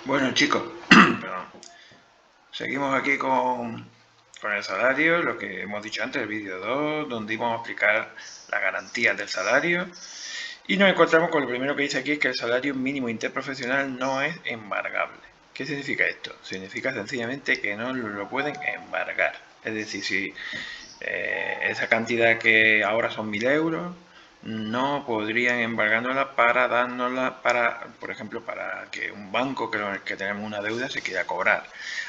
Bueno chicos, perdón. Seguimos aquí con el salario, lo que hemos dicho antes, el vídeo 2, donde íbamos a explicar las garantías del salario. Y nos encontramos con lo primero que dice aquí, es que el salario mínimo interprofesional no es embargable. ¿Qué significa esto? Significa sencillamente que no lo pueden embargar. Es decir, si esa cantidad que ahora son 1.000 euros, no podrían embargándola para dárnosla para, por ejemplo, para que un banco que tenemos una deuda se quiera cobrar.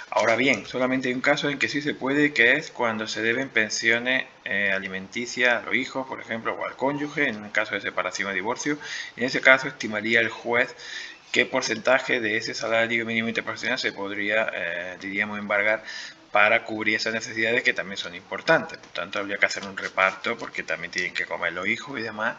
Ahora bien, solamente hay un caso en que sí se puede, que es cuando se deben pensiones alimenticias a los hijos, por ejemplo, o al cónyuge, en un caso de separación o divorcio. En ese caso estimaría el juez qué porcentaje de ese salario mínimo interprofesional se podría, diríamos, embargar para cubrir esas necesidades que también son importantes. Por tanto, habría que hacer un reparto porque también tienen que comer los hijos y demás.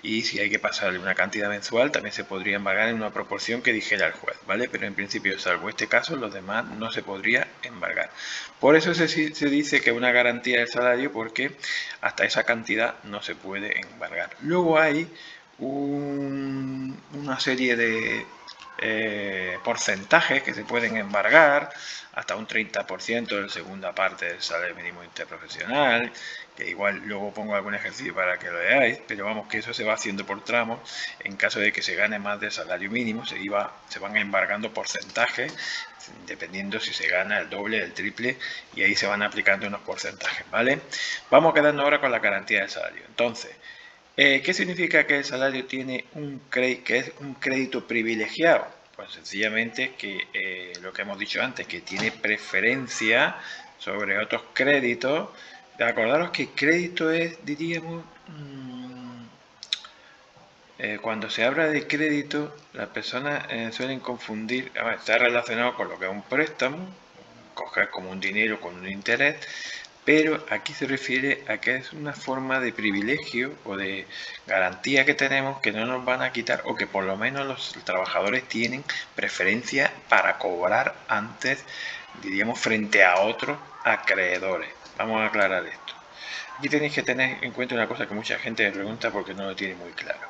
Y si hay que pasarle una cantidad mensual, también se podría embargar en una proporción que dijera el juez, ¿vale? Pero en principio, salvo este caso, los demás no se podría embargar. Por eso se dice que una garantía del salario, porque hasta esa cantidad no se puede embargar. Luego hay una serie de porcentajes que se pueden embargar, hasta un 30% de la segunda parte del salario mínimo interprofesional, que igual luego pongo algún ejercicio para que lo veáis, pero vamos, que eso se va haciendo por tramos. En caso de que se gane más del salario mínimo, se van embargando porcentajes, dependiendo si se gana el doble, el triple, y ahí se van aplicando unos porcentajes, ¿vale? Vamos quedando ahora con la garantía del salario. Entonces, ¿qué significa que el salario tiene que es un crédito privilegiado? Pues sencillamente que lo que hemos dicho antes, que tiene preferencia sobre otros créditos. Acordaros que crédito es, diríamos, cuando se habla de crédito, las personas suelen confundir, está relacionado con lo que es un préstamo, coger como un dinero con un interés, pero aquí se refiere a que es una forma de privilegio o de garantía que tenemos, que no nos van a quitar, o que por lo menos los trabajadores tienen preferencia para cobrar antes, diríamos, frente a otros acreedores. Vamos a aclarar esto. Aquí tenéis que tener en cuenta una cosa que mucha gente me pregunta porque no lo tiene muy claro.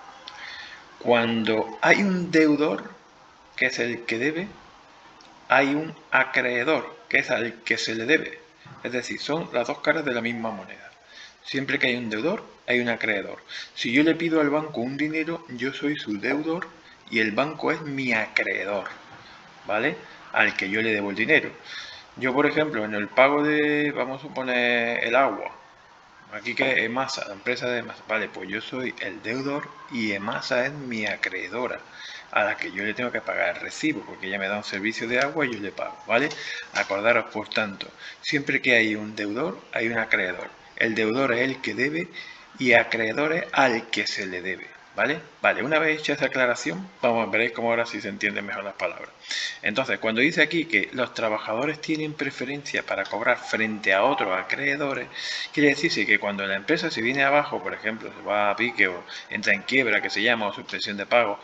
Cuando hay un deudor, que es el que debe, hay un acreedor, que es al que se le debe. Es decir, son las dos caras de la misma moneda. Siempre que hay un deudor, hay un acreedor. Si yo le pido al banco un dinero, yo soy su deudor y el banco es mi acreedor, ¿vale? Al que yo le debo el dinero. Yo, por ejemplo, en el pago de, vamos a suponer, el agua, aquí que EMASA, la empresa de EMASA, vale, pues yo soy el deudor y EMASA es mi acreedora, a la que yo le tengo que pagar el recibo, porque ella me da un servicio de agua y yo le pago, ¿vale? Acordaros, por tanto, siempre que hay un deudor, hay un acreedor. El deudor es el que debe y acreedor es al que se le debe, ¿vale? Vale, una vez hecha esa aclaración, veréis cómo ahora sí se entienden mejor las palabras. Entonces, cuando dice aquí que los trabajadores tienen preferencia para cobrar frente a otros acreedores, quiere decirse que cuando la empresa se viene abajo, por ejemplo, se va a pique o entra en quiebra, que se llama, o suspensión de pago,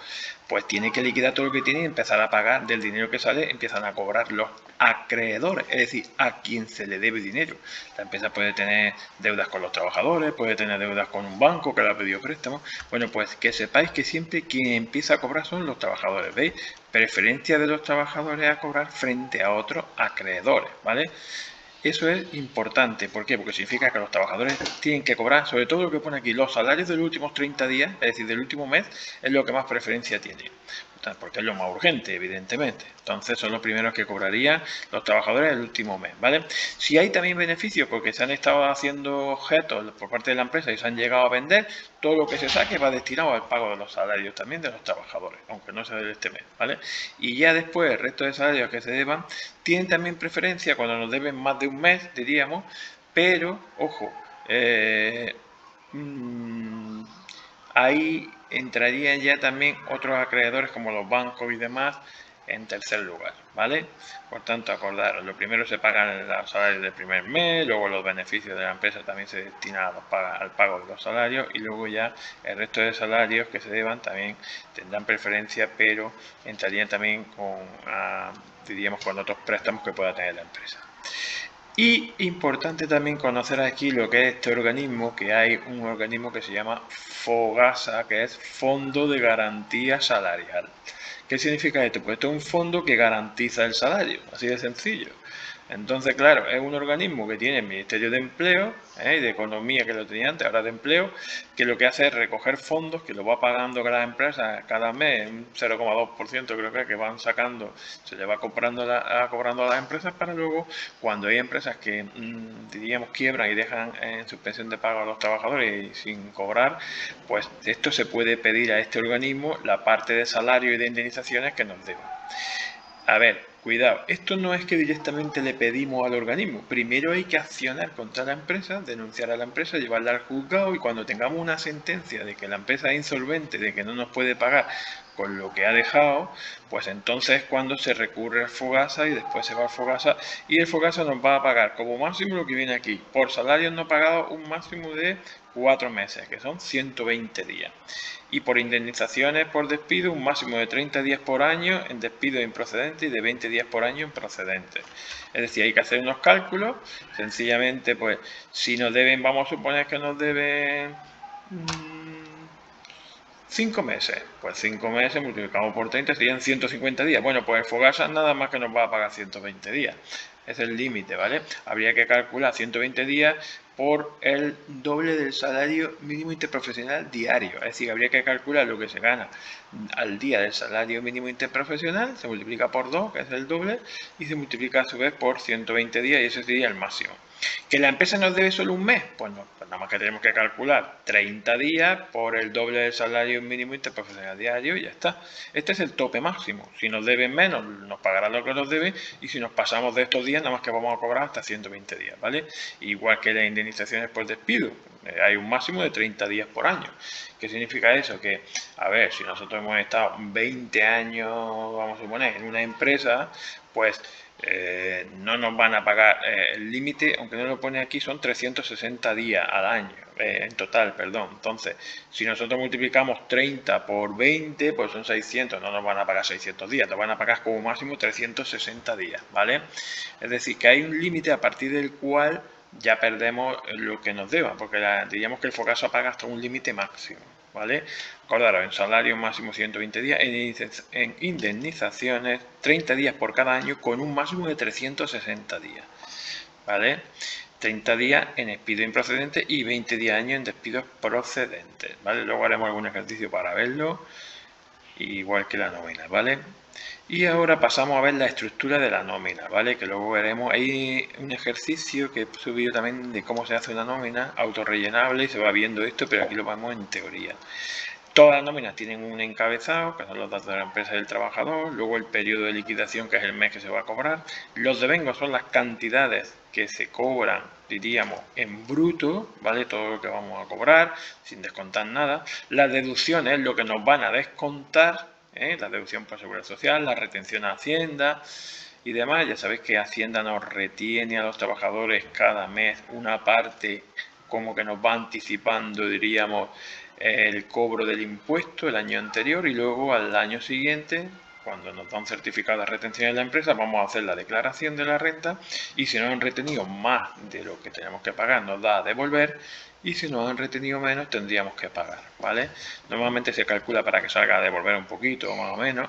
pues tiene que liquidar todo lo que tiene y empezar a pagar del dinero que sale, empiezan a cobrar los acreedores, es decir, a quien se le debe dinero. La empresa puede tener deudas con los trabajadores, puede tener deudas con un banco que le ha pedido préstamo. Bueno, pues que sepáis que siempre quien empieza a cobrar son los trabajadores, ¿veis? Preferencia de los trabajadores a cobrar frente a otros acreedores, ¿vale? Eso es importante. ¿Por qué? Porque significa que los trabajadores tienen que cobrar, sobre todo lo que pone aquí, los salarios de los últimos 30 días, es decir, del último mes, es lo que más preferencia tiene. Porque es lo más urgente, evidentemente. Entonces son los primeros que cobrarían los trabajadores del último mes, ¿vale? Si hay también beneficios porque se han estado haciendo objetos por parte de la empresa y se han llegado a vender, todo lo que se saque va destinado al pago de los salarios también de los trabajadores, aunque no sea de este mes, ¿vale? Y ya después el resto de salarios que se deban tienen también preferencia cuando nos deben más de un mes, diríamos, pero, ojo, ahí entrarían ya también otros acreedores como los bancos y demás en tercer lugar, ¿vale? Por tanto, acordaros, lo primero se pagan los salarios del primer mes, luego los beneficios de la empresa también se destinan al pago de los salarios y luego ya el resto de salarios que se deban también tendrán preferencia, pero entrarían también diríamos, con otros préstamos que pueda tener la empresa. Y importante también conocer aquí lo que es este organismo, que hay un organismo que se llama FOGASA, que es Fondo de Garantía Salarial. ¿Qué significa esto? Pues esto es un fondo que garantiza el salario, así de sencillo. Entonces, claro, es un organismo que tiene el Ministerio de Empleo y de Economía, que lo tenía antes, ahora de Empleo, que lo que hace es recoger fondos que lo va pagando cada empresa cada mes, un 0,2% creo que van sacando, se le va cobrando a las empresas para luego, cuando hay empresas que, diríamos, quiebran y dejan en suspensión de pago a los trabajadores y sin cobrar, pues esto se puede pedir a este organismo la parte de salario y de indemnizaciones que nos deben. A ver, cuidado, esto no es que directamente le pedimos al organismo. Primero hay que accionar contra la empresa, denunciar a la empresa, llevarla al juzgado y cuando tengamos una sentencia de que la empresa es insolvente, de que no nos puede pagar con lo que ha dejado, pues entonces es cuando se recurre al Fogasa y después se va al Fogasa y el Fogasa nos va a pagar como máximo lo que viene aquí, por salarios no pagados un máximo de 4 meses, que son 120 días. Y por indemnizaciones por despido un máximo de 30 días por año en despido improcedente y de 20 días por año en procedente. Es decir, hay que hacer unos cálculos, sencillamente pues si nos deben, vamos a suponer que nos deben 5 meses, pues 5 meses multiplicamos por 30 serían 150 días. Bueno, pues el Fogasa nada más que nos va a pagar 120 días. Es el límite, ¿vale? Habría que calcular 120 días por el doble del salario mínimo interprofesional diario. Es decir, habría que calcular lo que se gana al día del salario mínimo interprofesional, se multiplica por 2, que es el doble, y se multiplica a su vez por 120 días, y ese sería el máximo. ¿Que la empresa nos debe solo un mes? Pues no, pues nada más que tenemos que calcular 30 días por el doble del salario mínimo interprofesional diario y ya está. Este es el tope máximo. Si nos deben menos, nos pagarán lo que nos deben y si nos pasamos de estos días, nada más que vamos a cobrar hasta 120 días, ¿vale? Igual que las indemnizaciones por despido. Hay un máximo de 30 días por año. ¿Qué significa eso? Que, a ver, si nosotros hemos estado 20 años, vamos a suponer, en una empresa, pues no nos van a pagar el límite, aunque no lo pone aquí, son 360 días al año, en total, perdón. Entonces, si nosotros multiplicamos 30 por 20, pues son 600, no nos van a pagar 600 días, nos van a pagar como máximo 360 días, ¿vale? Es decir, que hay un límite a partir del cual ya perdemos lo que nos deba, porque diríamos que el Fogasa paga hasta un límite máximo, ¿vale? Acordaros, en salario máximo 120 días, en indemnizaciones 30 días por cada año con un máximo de 360 días, ¿vale? 30 días en despido improcedente y 20 días año en despidos procedentes, ¿vale? Luego haremos algún ejercicio para verlo, igual que la nómina, ¿vale? Y ahora pasamos a ver la estructura de la nómina, ¿vale? Que luego veremos. Hay un ejercicio que he subido también de cómo se hace una nómina autorrellenable y se va viendo esto, pero aquí lo vemos en teoría. Todas las nóminas tienen un encabezado, que son los datos de la empresa y del trabajador, luego el periodo de liquidación, que es el mes que se va a cobrar. Los devengos son las cantidades que se cobran, diríamos, en bruto, ¿vale? Todo lo que vamos a cobrar, sin descontar nada. Las deducciones es lo que nos van a descontar, la deducción por seguridad social, la retención a Hacienda y demás. Ya sabéis que Hacienda nos retiene a los trabajadores cada mes una parte, como que nos va anticipando, diríamos, el cobro del impuesto el año anterior y luego al año siguiente, cuando nos dan certificado de retención en la empresa, vamos a hacer la declaración de la renta y si nos han retenido más de lo que tenemos que pagar, nos da a devolver y si nos han retenido menos, tendríamos que pagar, ¿vale? Normalmente se calcula para que salga a devolver un poquito, más o menos,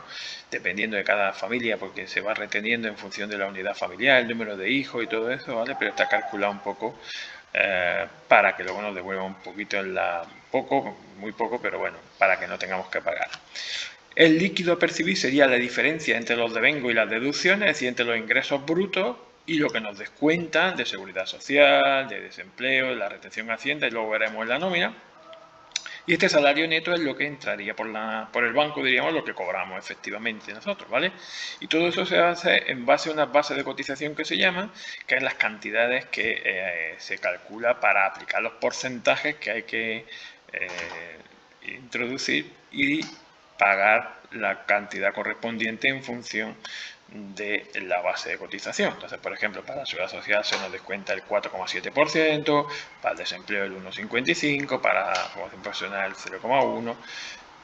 dependiendo de cada familia, porque se va reteniendo en función de la unidad familiar, el número de hijos y todo eso, ¿vale? Pero está calculado un poco para que luego nos devuelva un poquito muy poco, pero bueno, para que no tengamos que pagar. El líquido a percibir sería la diferencia entre los devengos y las deducciones, es decir, entre los ingresos brutos y lo que nos descuentan de seguridad social, de desempleo, de la retención a Hacienda y luego veremos en la nómina. Y este salario neto es lo que entraría por el banco, diríamos, lo que cobramos efectivamente nosotros, ¿vale? Y todo eso se hace en base a unas bases de cotización que se llaman, que es las cantidades que se calcula para aplicar los porcentajes que hay que introducir y pagar la cantidad correspondiente en función de la base de cotización. Entonces, por ejemplo, para la seguridad social se nos descuenta el 4,7%, para el desempleo el 1,55%, para la formación profesional el 0,1%,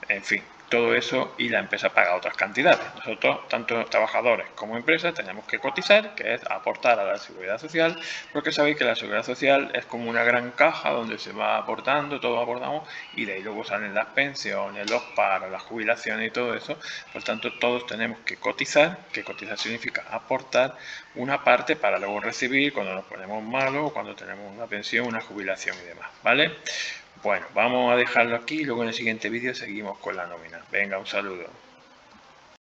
en fin, todo eso y la empresa paga otras cantidades. Nosotros, tanto trabajadores como empresas, tenemos que cotizar, que es aportar a la seguridad social, porque sabéis que la seguridad social es como una gran caja donde se va aportando, todos aportamos, y de ahí luego salen las pensiones, los paros, las jubilaciones y todo eso. Por tanto, todos tenemos que cotizar, que cotizar significa aportar una parte para luego recibir cuando nos ponemos malos o cuando tenemos una pensión, una jubilación y demás, ¿vale? Bueno, vamos a dejarlo aquí y luego en el siguiente vídeo seguimos con la nómina. Venga, un saludo.